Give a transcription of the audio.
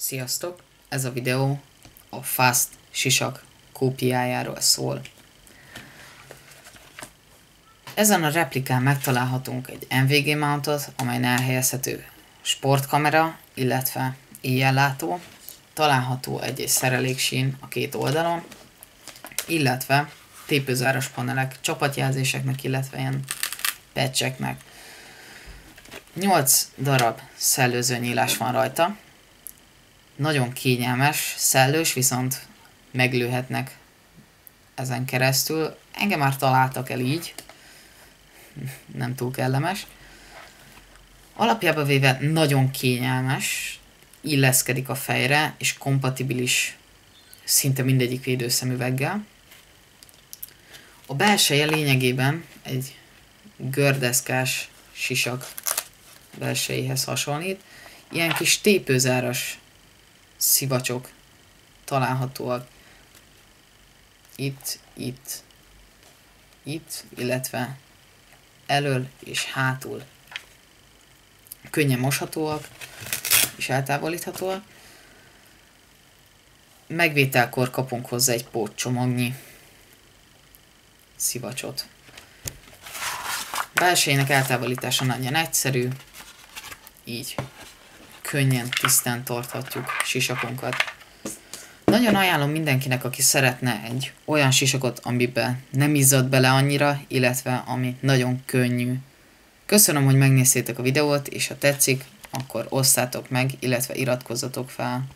Sziasztok! Ez a videó a Fast sisak kópiájáról szól. Ezen a replikán megtalálhatunk egy NVG mountot, amelyen elhelyezhető sportkamera, illetve éjjellátó. Található egy szereléksín a két oldalon, illetve tépőzáras panelek csapatjelzéseknek, illetve ilyen patcheknek. 8 darab szellőzőnyílás van rajta. Nagyon kényelmes, szellős, viszont meglőhetnek ezen keresztül. Engem már találtak el így. Nem túl kellemes. Alapjában véve nagyon kényelmes, illeszkedik a fejre, és kompatibilis szinte mindegyik védőszemüveggel. A belseje lényegében egy gördeszkás sisak belsejéhez hasonlít. Ilyen kis tépőzáras szivacsok találhatóak itt, illetve elől és hátul. Könnyen moshatóak és eltávolíthatóak. Megvételkor kapunk hozzá egy pótcsomagnyi szivacsot. Belsejének eltávolítása nagyon egyszerű, így könnyen, tisztán tarthatjuk sisakunkat. Nagyon ajánlom mindenkinek, aki szeretne egy olyan sisakot, amiben nem izzad bele annyira, illetve ami nagyon könnyű. Köszönöm, hogy megnéztétek a videót, és ha tetszik, akkor osszátok meg, illetve iratkozzatok fel.